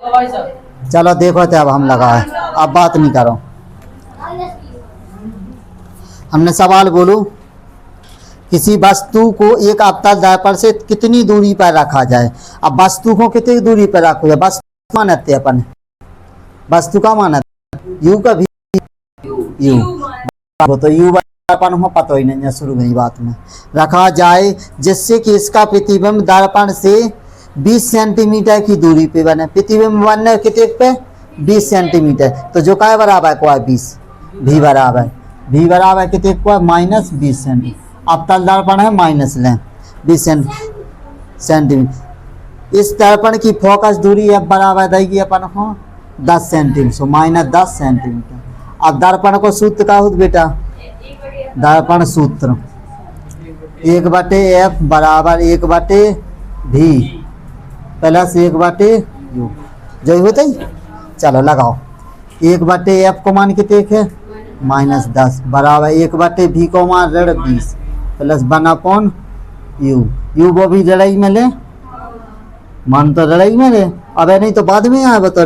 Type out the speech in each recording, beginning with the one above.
चलो देखो तो अब हम लगाए, अब बात नहीं करो। हमने सवाल बोलू, किसी वस्तु को एक अवतल दर्पण से कितनी दूरी पर रखा जाए। अब वस्तु को कितनी दूरी पर रखो जाए, वस्तु मानते अपन, वस्तु का मानते यू का भी यू, वो तो यू दर्पण हो पता ही नहीं है शुरू में बात में, रखा जाए जिससे कि इसका प्रतिबिंब दर्पण से 20 सेंटीमीटर की दूरी पे बने। प्रतिबिंब बनने कितने पे 20 सेंटीमीटर, तो जो का बराबर है कोई 20, भी बराबर कितने को -20 सेंटीमीटर। अवतल दर्पण है माइनस लें 20 सेंटीमीटर। इस दर्पण की फोकस दूरी अब बराबर देगी अपन को 10 सेंटीमीटर, सो -10 सेंटीमीटर। अब दर्पण को सूत्र का हो बेटा, दर्पण सूत्र 1/f बराबर 1/v प्लस 1/u जो होता ही। चलो लगाओ, 1/f को मान कितने है -10 बराबर 1/v को मान -20 प्लस 1/u। यू वो भी लड़ाई में ले, मान तो लड़ाई में ले, अब नहीं तो बाद में आए बता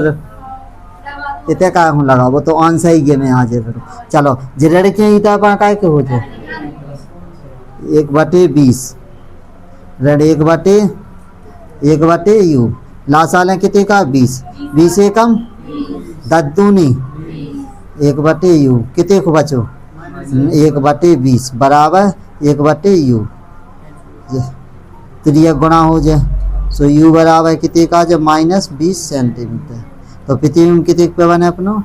इतने का हूँ लगा, वो तो आंसर ही गेम में आ जाए। चलो जे लड़के इतना का हो जाए 1/20 रेड 1/u लास्ट साल है कितने का 20 से कम 10 दूनी 1/u कितने को बचो 1/20 बराबर 1/u। त्रिय गुणा हो जाए, सो u बराबर कितने का जब -20 सेंटीमीटर। तो प्रतिबिंब कितने पे बने अपनो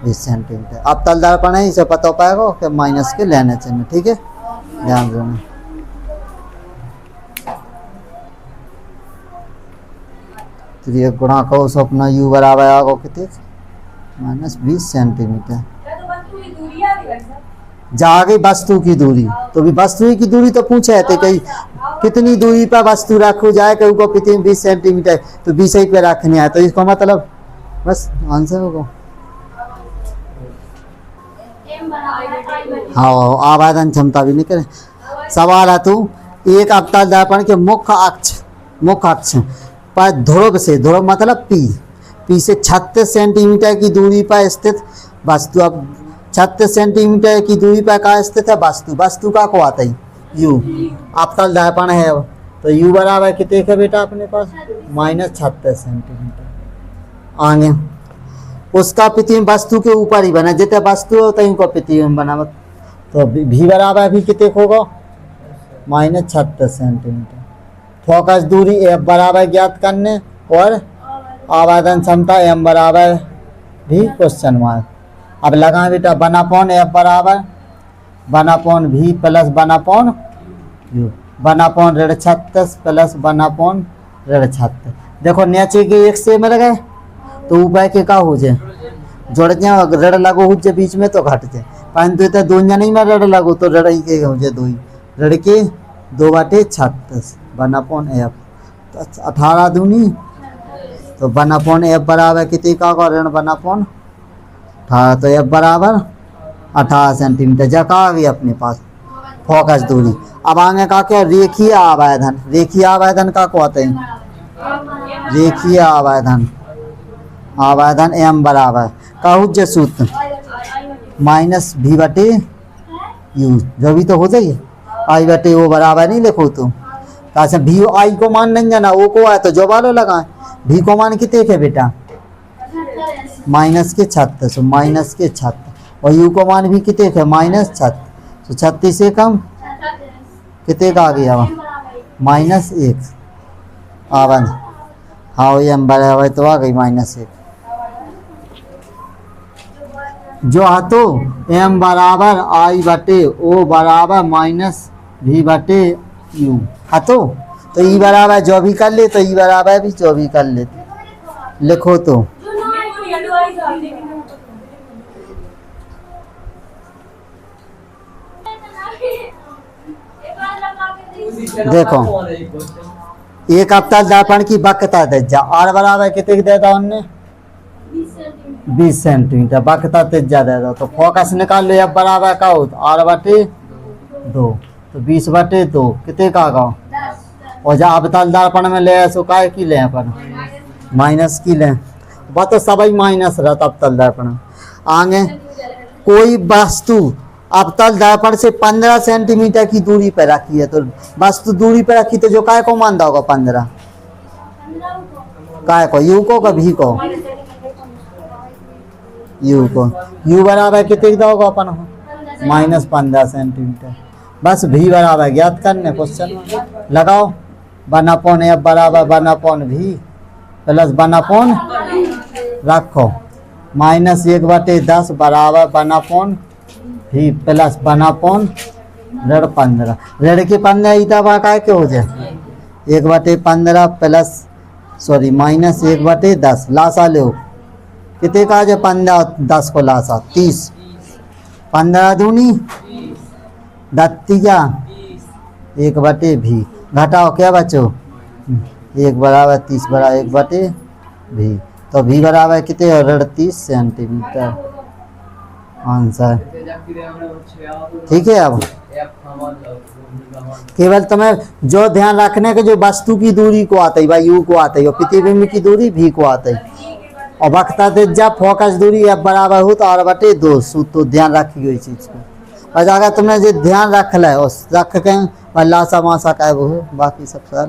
20 सेंटीमीटर। अब तल दर्पण है इसे पता हो पाएगा कि माइनस के लेने चाहिए, ठीक है ध्यान देना। त्रिय गुणा को अपना u बराबर आगो कितने -20 सेंटीमीटर। जागे वस्तु की दूरी, तो भी वस्तु की दूरी तो पूछे थे कहीं कितनी दूरी पर वस्तु रखो जाए, कहीं को प्रतिबिंब 20 सेंटीमीटर, तो 20 ही पे रखने आए, तो इसको मतलब बस आंसर होगा। हाँ आवेदन क्षमता भी नहीं करे। सवाल है तो एक अवतल दर्पण के मुख्य अक्ष पर ध्रुव से, ध्रुव मतलब पी से 36 सेंटीमीटर की दूरी पर स्थित वस्तु। अब 36 सेंटीमीटर की दूरी पर का स्थित है वस्तु का को आता है यू। अवतल दर्पण है तो यू बराबर कितने का बेटा अपने पास -36 सेंटीमीटर। आगे उसका प्रतिबिंब वस्तु के ऊपर ही बना, जितने वस्तु होता है उनको प्रतिबिंब बना, तो भी बराबर भी कितने होगा -36 सेंटीमीटर। फोकस दूरी f बराबर ज्ञात करने और आवेदन क्षमता m बराबर भी क्वेश्चन मार्क। अब लगा बेटा 1/f बराबर 1/v प्लस 1/u 1/36 प्लस 1/36। देखो नीचे के एक से में लगे तो ऊपर के का हो जाए जोड़ जाए, रड़ लगो हो जाए बीच में तो घट जाए, परंतु इतना दो नहीं में रड़ लगो तो रड़ ही के हो जाए दो ही, रड़ के 2/36 1/f तो 18 दूनी, तो 1/f बराबर कितने का ऋण 1/18, तो f बराबर 18 सेंटीमीटर। जगह आ गई अपने पास फोकस दूरी। अब आगे का क्या रेखीय आवेदन, रेखीय आवेदन का को आते हैं रेखीय आवेदन m बराबर का जो सूत्र -v/u जो भी तो हो जाइए i/o बराबर नहीं लिखो तो कैसे भी आई को मान नहीं जाना वो को आए तो जो वालों लगाए भी को मान कितने के बेटा -36 और यू को मान भी कितने के -36, तो 36 से कम कितने का आ गया -1 आवन। हाँ m बराबर तो आ गई -1 जो है तो m बराबर i/o बराबर -v/u है तो ई बराबर जो भी कर ले तो ई बराबर भी जो भी कर ले लिखो तो देखो एक अवतल दर्पण की वक्रता त्रिज्या r बराबर कितने की देता उनने 20 सेंटीमीटर वक्रता त्रिज्या दे दो, तो फोकस निकाल लो f बराबर का हो r/2 तो 20/2 कितने का आगा और जब अवतल दर्पण में ले सो काय की ले अपन माइनस की लें बात तो सभी माइनस रहता अवतल दर्पण आगे कोई वस्तु अवतल दर्पण से 15 सेंटीमीटर की दूरी पर रखी है तो वस्तु दूरी पर रखी तो जो काय को मानता होगा 15 काय को यू को का भी को यू को यू बराबर कितने का होगा अपन माइनस 15 सेंटीमीटर बस भी बराबर ज्ञात करने क्वेश्चन लगाओ 1/, एफ बराबर 1/, भी प्लस 1/, रखो -1/10 बराबर 1/, भी प्लस 1/, ऋण 15 ऋण के 15 ईटा बाका के हो जाए 1/15 प्लस सॉरी -1/10 लासा लो कितने का जो 15 10 को लासा 30 15 दूनी 10 1/, भी घटाओ क्या बच्चों 1 बराबर 30 बराबर 1/, भी तो भी बराबर कितने ऋण 30 सेंटीमीटर आंसर ठीक है। अब केवल तुम्हें जो ध्यान रखने के जो वस्तु की दूरी को आते भाई यू को आते और प्रतिबिंब की दूरी भी को आते और वक्ता दे जब फोकस दूरी एफ बराबर हो तो r/2 तो ध्यान रखी हुई चीज को और अगर तुमने जो ध्यान रख ले उस रख के लासा मासा का वो बाकी सब सर